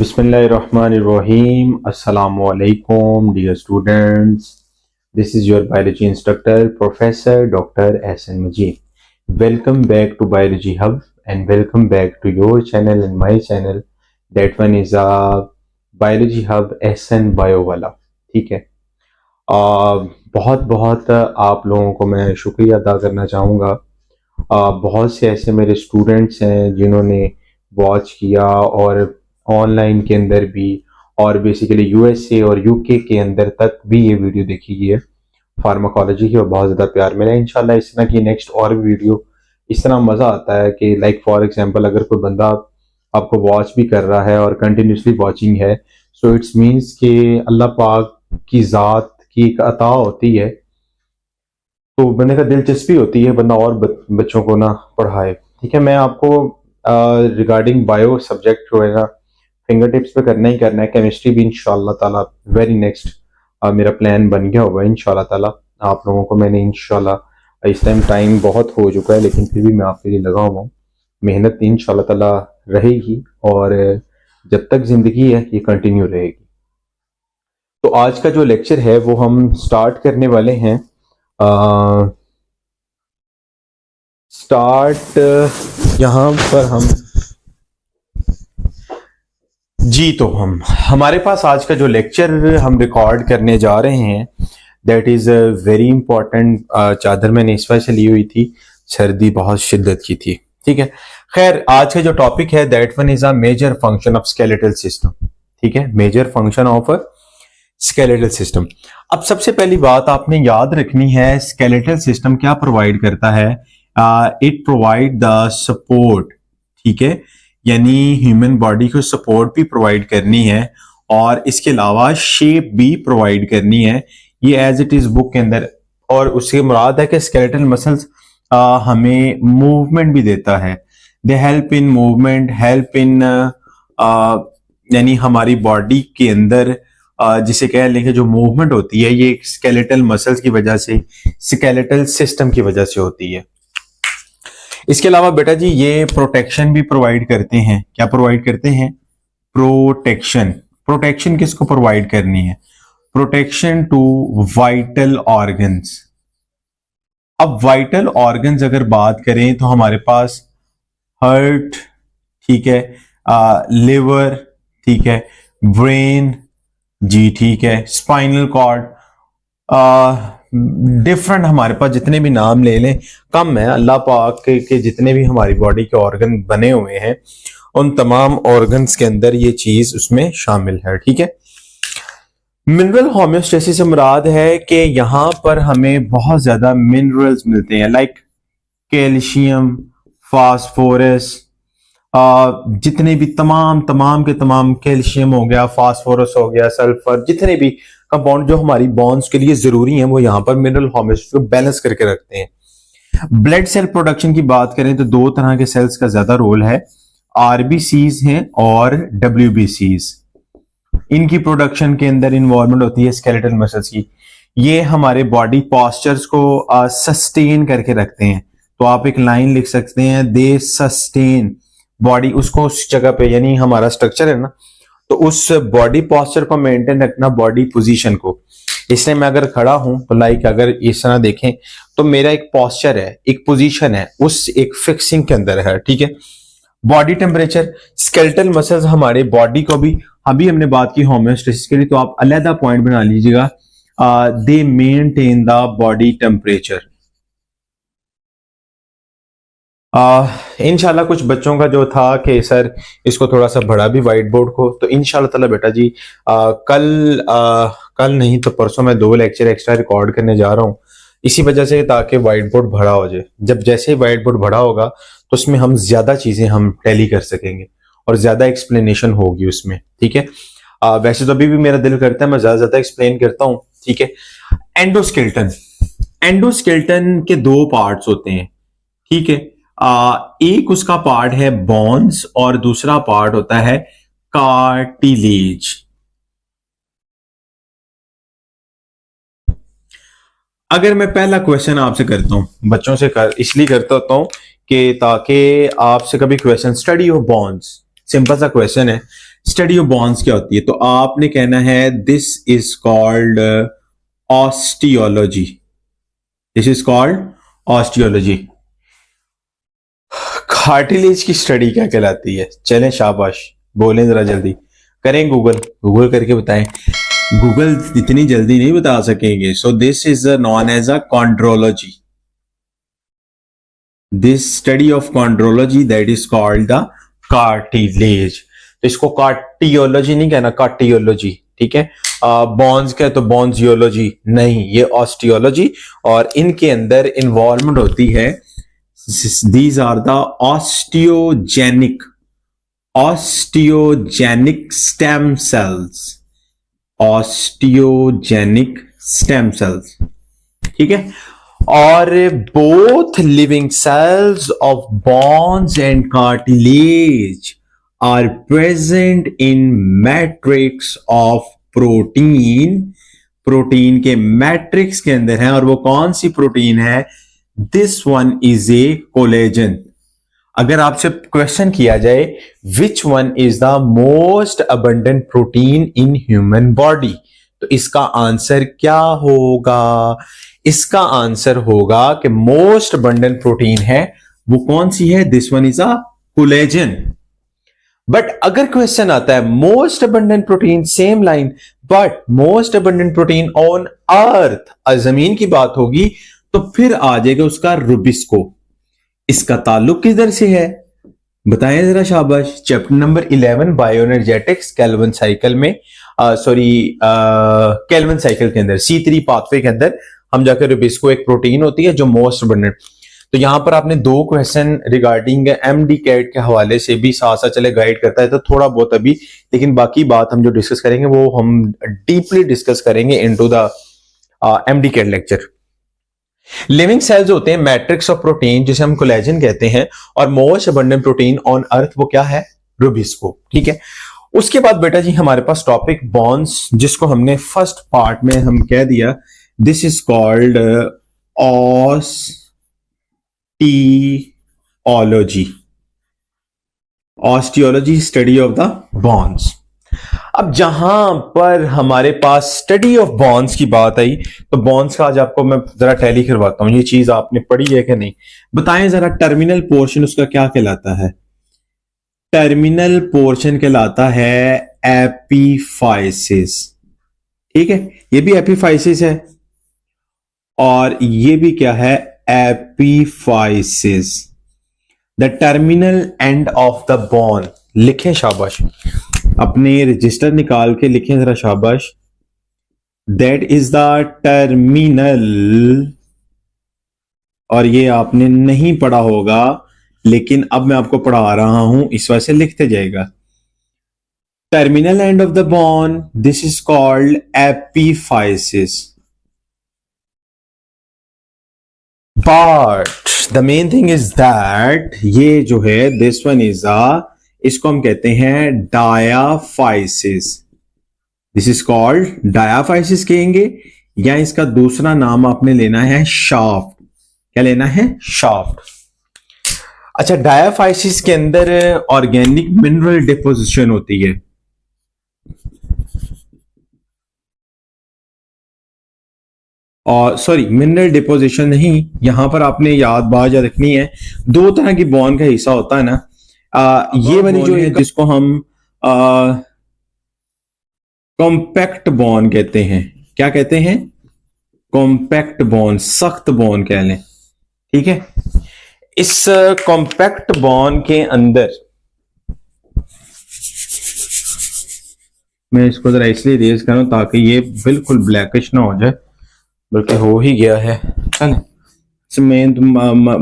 Bismillahirrahmanirrahim. Assalamu alaikum, dear students. This is your biology instructor, Professor Dr. Ahsan Majid. Welcome back to Biology Hub and welcome back to your channel and my channel. That one is Biology Hub Ahsan Bio वाला. ठीक है. बहुत बहुत आप लोगों को मैं शुक्रिया अदा करना चाहूँगा. बहुत से ऐसे मेरे स्टूडेंट्स हैं जिन्होंने वॉच किया और ऑनलाइन के अंदर भी और बेसिकली यूएसए और यूके के अंदर तक भी ये वीडियो देखी गई है फार्माकोलॉजी की और बहुत ज़्यादा प्यार मिला. इंशाल्लाह इस तरह की नेक्स्ट और भी वीडियो इस तरह मज़ा आता है कि लाइक फॉर एग्जांपल अगर कोई बंदा आपको वॉच भी कर रहा है और कंटिन्यूसली वॉचिंग है, सो इट्स मीन्स कि अल्लाह पाक की ज़ात की एक अता होती है, तो बंदे का दिलचस्पी होती है बंदा और बच्चों को ना पढ़ाए. ठीक है, मैं आपको रिगार्डिंग बायो सब्जेक्ट जो है ना फिंगर टिप्स पे करना ही करना है. केमिस्ट्री भी इंशाल्लाह ताला वेरी नेक्स्ट मेरा प्लान बन गया होगा इंशाल्लाह ताला. आप लोगों को मैंने इंशाल्लाह इस टाइम बहुत हो चुका है लेकिन फिर भी मैं आपके लिए लगा हुआ हूँ. मेहनत इंशाल्लाह ताला रहेगी और जब तक जिंदगी है ये कंटिन्यू रहेगी. तो आज का जो लेक्चर है वो हम स्टार्ट करने वाले हैं. यहाँ पर हम तो हमारे पास आज का जो लेक्चर हम रिकॉर्ड करने जा रहे हैं दैट इज वेरी इंपॉर्टेंट. चादर मैंने इस वजह से ली हुई थी, सर्दी बहुत शिद्दत की थी. ठीक है, खैर आज का जो टॉपिक है that one is a major function of skeletal system. ठीक है, major function of skeletal system. अब सबसे पहली बात आपने याद रखनी है, स्केलेटल सिस्टम क्या प्रोवाइड करता है. It provide the support. ठीक है, यानी ह्यूमन बॉडी को सपोर्ट भी प्रोवाइड करनी है और इसके अलावा शेप भी प्रोवाइड करनी है. ये एज इट इज बुक के अंदर, और उससे मुराद है कि स्केलेटल मसल्स हमें मूवमेंट भी देता है. They help in movement, help in यानी हमारी बॉडी के अंदर जिसे कह लें कि जो मूवमेंट होती है ये स्केलेटल मसल्स की वजह से, स्केलेटल सिस्टम की वजह से होती है. इसके अलावा बेटा जी ये प्रोटेक्शन भी प्रोवाइड करते हैं. क्या प्रोवाइड करते हैं? प्रोटेक्शन. प्रोटेक्शन किसको प्रोवाइड करनी है? Protection to vital organs. अब वाइटल ऑर्गन्स अगर बात करें तो हमारे पास हार्ट, ठीक है, लिवर, ठीक है, ब्रेन, जी ठीक है, स्पाइनल कॉर्ड, डिफरेंट हमारे पास जितने भी नाम ले लें कम है. अल्लाह पाक के जितने भी हमारी बॉडी के ऑर्गन बने हुए हैं उन तमाम ऑर्गन्स के अंदर ये चीज उसमें शामिल है. ठीक है, मिनरल होम्योस्टेसिस से मुराद है कि यहाँ पर हमें बहुत ज्यादा मिनरल्स मिलते हैं लाइक कैल्शियम, फास्फोरस, जितने भी तमाम के तमाम कैल्शियम हो गया, फास्फोरस हो गया, सल्फर, जितने भी कंपाउंड जो हमारी बॉन्स के लिए जरूरी हैं वो यहाँ पर मिनरल होम्योस्टेसिस को बैलेंस करके रखते हैं. ब्लड सेल प्रोडक्शन की बात करें तो दो तरह के सेल्स का ज्यादा रोल है, आरबीसीज हैं और डब्ल्यूबीसीज. इनकी प्रोडक्शन के अंदर इन्वॉल्वमेंट होती है स्केलेटल मसल्स की. ये हमारे बॉडी पॉस्चर्स को सस्टेन करके रखते हैं. तो आप एक लाइन लिख सकते हैं, दे सस्टेन बॉडी, उसको उस जगह पे यानी हमारा स्ट्रक्चर है ना, तो उस बॉडी पॉस्चर को मेंटेन रखना, बॉडी पोजीशन को. इसलिए मैं अगर खड़ा हूं तो लाइक अगर इस तरह देखें तो मेरा एक पॉस्चर है, एक पोजीशन है, उस एक फिक्सिंग के अंदर है. ठीक है, बॉडी टेम्परेचर, स्केलेटल मसल्स हमारे बॉडी को भी, अभी हमने बात की होम्योस्टेसिस के लिए तो आप अलग पॉइंट बना लीजिएगा, दे मेंटेन द बॉडी टेम्परेचर. इंशाल्लाह कुछ बच्चों का जो था कि सर इसको थोड़ा सा बड़ा भी व्हाइट बोर्ड को, तो इंशाल्लाह ताला बेटा जी कल नहीं तो परसों मैं 2 लेक्चर एक्स्ट्रा रिकॉर्ड करने जा रहा हूँ इसी वजह से, ताकि व्हाइट बोर्ड बड़ा हो जाए. जब जैसे ही व्हाइट बोर्ड बड़ा होगा तो उसमें हम ज्यादा चीजें हम टैली कर सकेंगे और ज्यादा एक्सप्लेनेशन होगी उसमें. ठीक है, वैसे तो अभी भी मेरा दिल करता है मैं ज्यादा एक्सप्लेन करता हूँ. ठीक है, एंडोस्केलेटन. एंडोस्केलेटन के 2 पार्ट्स होते हैं. ठीक है, एक उसका पार्ट है बोन्स और दूसरा पार्ट होता है कार्टिलेज. अगर मैं पहला क्वेश्चन आपसे करता हूं, बच्चों से इसलिए करता होता हूं कि ताकि आपसे कभी क्वेश्चन स्टडी हो बोन्स, सिंपल सा क्वेश्चन है, स्टडी ऑफ बॉन्ड्स क्या होती है? तो आपने कहना है this is called osteology. This is called osteology. Cartilage की स्टडी क्या कहलाती है? चलें शाबाश, बोलें जरा जल्दी करें, गूगल करके बताएं। गूगल इतनी जल्दी नहीं बता सकेंगे। So this is known as a chondrology. This study of chondrology that is called the cartilage. तो इसको कार्टियोलॉजी नहीं कहना, कार्टियोलॉजी, ठीक है। बॉन्स क्या है तो बॉन्जियोलॉजी नहीं, ये ऑस्टियोलॉजी। और इनके अंदर इन्वॉल्वमेंट होती है, these are the osteogenic stem cells, osteogenic stem cells, ठीक है। और both living cells of bones and cartilage are present in matrix of protein। Protein के मैट्रिक्स के अंदर है, और वो कौन सी प्रोटीन है? This one is a collagen. अगर आपसे क्वेश्चन किया जाए which one is the most abundant protein in human body, तो इसका आंसर क्या होगा? इसका आंसर होगा कि मोस्ट अबंडेंट प्रोटीन है वो कौन सी है? This one is a collagen. But अगर क्वेश्चन आता है most abundant protein, same line, but most abundant protein on earth, जमीन की बात होगी, तो फिर आ जाएगा उसका रुबिस्को। इसका ताल्लुक किधर से है बताएं जरा शाबाश। Chapter number 11 bioenergetics Calvin cycle में, केल्विन साइकिल के अंदर C3 पाथवे के अंदर हम जाकर रुबिस्को एक प्रोटीन होती है जो मोस्ट अबंडेंट। तो यहां पर आपने दो क्वेश्चन रिगार्डिंग एमडी कैट के हवाले से भी साथ साथ चले गाइड करता है, तो थोड़ा बहुत अभी, लेकिन बाकी बात हम जो डिस्कस करेंगे वो हम डीपली डिस्कस करेंगे into the MD cat lecture. Living cells होते हैं मैट्रिक्स ऑफ प्रोटीन जिसे हम कोलेजन कहते हैं, और most abundant protein on earth वो क्या है? रुबिस्को, ठीक है। उसके बाद बेटा जी हमारे पास टॉपिक बॉन्ड्स, जिसको हमने फर्स्ट पार्ट में हम कह दिया this is called osteology. Osteology study of the bonds. अब जहां पर हमारे पास स्टडी ऑफ बॉन्ड्स की बात आई, तो बॉन्ड्स का आज आपको मैं जरा टैली करवाता हूं। ये चीज आपने पढ़ी है कि नहीं बताएं जरा। टर्मिनल पोर्शन उसका क्या कहलाता है? टर्मिनल पोर्शन कहलाता है एपीफाइसिस, ठीक है। ये भी एपीफाइसिस है और ये भी क्या है? Epiphysis. The terminal end of the bone. लिखें शाबाश, अपने रजिस्टर निकाल के लिखें जरा शाबाश। दैट इज द टर्मिनल, और ये आपने नहीं पढ़ा होगा लेकिन अब मैं आपको पढ़ा रहा हूं, इस वजह से लिखते जाएगा। Terminal end of the bone, this is called epiphysis. But the main thing is that ये जो है दिस वन इज इसको हम कहते हैं diaphysis. This is called diaphysis कहेंगे, या इसका दूसरा नाम आपने लेना है शाफ्ट। क्या लेना है? शाफ्ट। अच्छा, डायाफाइसिस के अंदर ऑर्गेनिक मिनरल डिपोजिशन होती है। और सॉरी, मिनरल डिपोजिशन नहीं, यहां पर आपने बात याद रखनी है, दो तरह की बॉन्ड का हिस्सा होता है ना। ये वाली जो है जिसको हम कॉम्पैक्ट बॉन्ड कहते हैं। क्या कहते हैं? कॉम्पैक्ट बॉन्ड, सख्त बॉन्ड कह लें, ठीक है। इस कॉम्पैक्ट बॉन्ड के अंदर मैं इसको जरा इसलिए रेज करूं ताकि ये बिल्कुल ब्लैकिश ना हो जाए, बल्कि हो ही गया है। चलें, मेन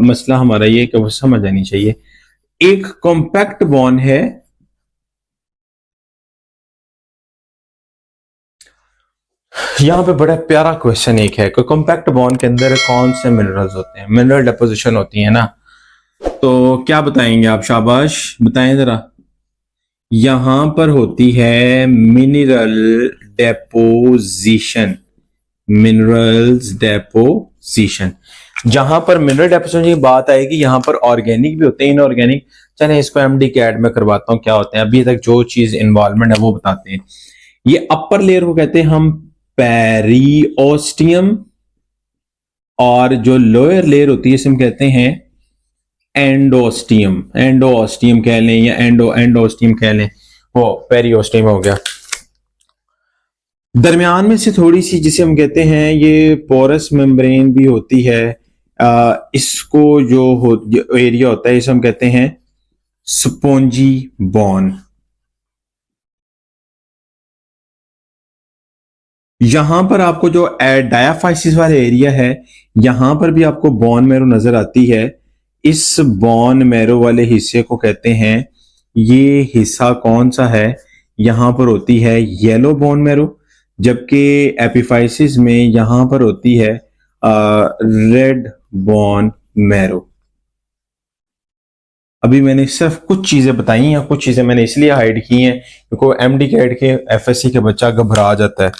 मसला हमारा ये कि वो समझ आनी चाहिए। एक कॉम्पैक्ट बॉन्ड है, यहां पे बड़ा प्यारा क्वेश्चन एक है कि कॉम्पैक्ट बॉन्ड के अंदर कौन से मिनरल्स होते हैं? मिनरल डिपोजिशन होती है ना, तो क्या बताएंगे आप? शाबाश बताएं जरा। यहां पर होती है मिनरल डेपोजिशन, मिनरल्स डेपोजिशन। जहां पर मिनरल डेफिशिएंसी की बात आएगी, यहाँ पर ऑर्गेनिक भी होते हैं, इनऑर्गेनिक। चले इसको एमडी कैड में करवाता हूँ क्या होते हैं, अभी तक जो चीज इन्वॉल्वमेंट है वो बताते हैं। ये अपर लेयर को कहते हैं हम पेरिओस्टियम, और जो लोअर लेयर होती है इसे हम कहते हैं एंडोस्टियम। एंडोस्टियम कह लें या एंडोस्टियम कह लें, वो पेरिओस्टियम हो गया। दरमियान में से थोड़ी सी जिसे हम कहते हैं ये पोरस मेम्ब्रेन भी होती है। इसको जो एरिया होता है इसे हम कहते हैं स्पोंजी बोन। यहां पर आपको जो डायाफाइसिस वाला एरिया है, यहां पर भी आपको बोन मैरो नजर आती है। इस बोन मैरो वाले हिस्से को कहते हैं, ये हिस्सा कौन सा है, यहां पर होती है येलो बोन मैरो, जबकि एपिफाइसिस में यहां पर होती है रेड बोन मैरो। अभी मैंने सिर्फ कुछ चीजें बताई हैं, कुछ चीजें मैंने इसलिए हाइड की हैं क्योंकि एमडी कैड के एफएससी के बच्चा घबरा जाता है।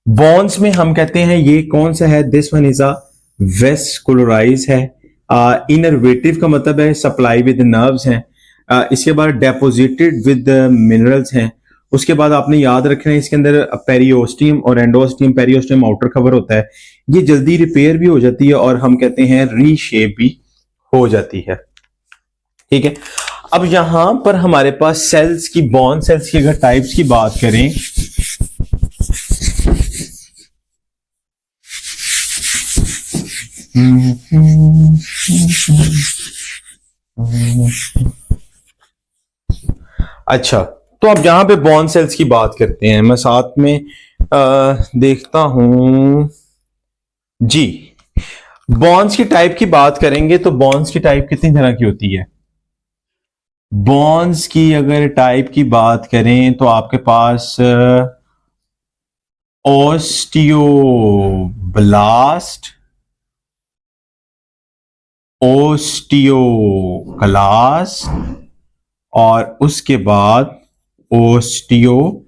बोन्स में हम कहते हैं ये कौन सा है, this one is a vascularise है। इनरवेटिव का मतलब है सप्लाई विद नर्व्स हैं। इसके बाद डेपोजिटेड विद मिनरल्स हैं। उसके बाद आपने याद रखना है इसके अंदर पेरिओस्टियम और एंडोस्टियम। पेरिओस्टियम आउटर कवर होता है, ये जल्दी रिपेयर भी हो जाती है और हम कहते हैं रीशेप भी हो जाती है। ठीक है, अब यहां पर हमारे पास सेल्स की, बोन सेल्स की अगर टाइप्स की बात करें, अच्छा, तो अब जहां पे बोन सेल्स की बात करते हैं, मैं साथ में देखता हूं जी। बोन्स की टाइप की बात करेंगे तो बोन्स की टाइप कितनी तरह की होती है। बोन्स की अगर टाइप की बात करें तो आपके पास ओस्टियोब्लास्ट, ओस्टियोक्लास्ट और उसके बाद ओस्टियोसाइट।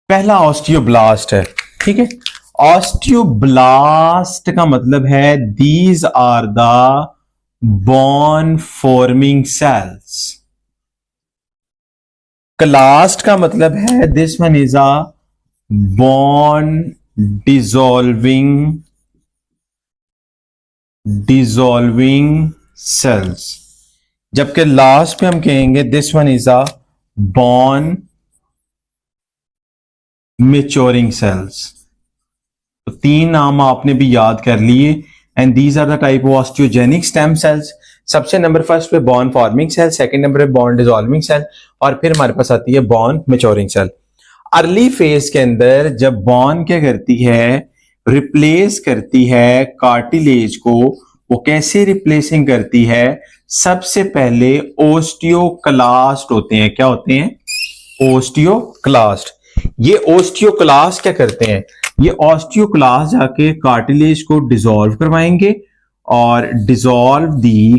पहला ऑस्टियोब्लास्ट है, ठीक है। ऑस्टियोब्लास्ट का मतलब है these are the bone forming cells. Clast का मतलब है this one is a bone dissolving cells, जबकि लास्ट पे हम कहेंगे this one is a bone maturing cells. तो तीन नाम आपने भी याद कर लिए, and these are the type of osteogenic stem cells. सबसे नंबर फर्स्ट पे bone forming cell, second number पे बॉन डिसॉल्विंग सेल, और फिर हमारे पास आती है बॉन मेच्योरिंग सेल। अर्ली फेज के अंदर जब बॉन क्या करती है, रिप्लेस करती है कार्टिलेज को, वो कैसे रिप्लेसिंग करती है, सबसे पहले ओस्टियोक्लास्ट होते हैं। क्या होते हैं? ओस्टियोक्लास्ट। ये ओस्टियोक्लास्ट क्या करते हैं, ये ऑस्टियोक्लास्ट जाके कार्टिलेज को डिसॉल्व करवाएंगे और डिसॉल्व दी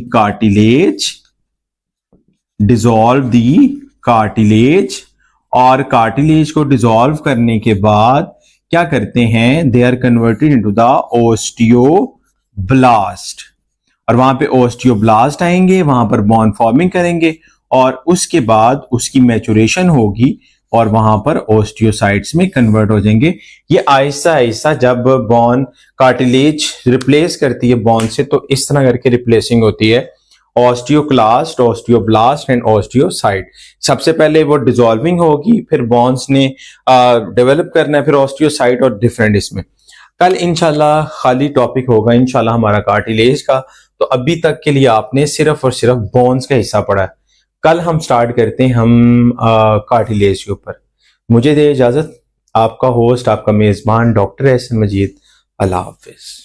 कार्टिलेज, और कार्टिलेज को डिसॉल्व करने के बाद क्या करते हैं, they are converted into the osteoblast, और वहां पे ओस्टियोब्लास्ट आएंगे, वहां पर बॉन फॉर्मिंग करेंगे और उसके बाद उसकी मैचुरेशन होगी और वहां पर ओस्टियोसाइट्स में कन्वर्ट हो जाएंगे। ये आहिस्ता आहिस्ता जब बॉन कार्टिलेज रिप्लेस करती है बॉन से, तो इस तरह करके रिप्लेसिंग होती है, ऑस्टियोक्लास्ट, ऑस्टियोब्लास्ट एंड ऑस्टियोसाइट। सबसे पहले वो डिसॉल्विंग होगी, फिर बॉन्स ने डेवलप करना है, फिर ऑस्टियोसाइट और डिफरेंट। इसमें कल इंशाल्लाह खाली टॉपिक होगा इंशाल्लाह हमारा कार्टिलेज का। तो अभी तक के लिए आपने सिर्फ और सिर्फ बोन्स का हिस्सा पढ़ा है। कल हम स्टार्ट करते हैं हम कार्टिलेज के ऊपर। मुझे दे इजाजत, आपका होस्ट, आपका मेजबान डॉक्टर एहसन मजीद। अल्लाह हाफिज।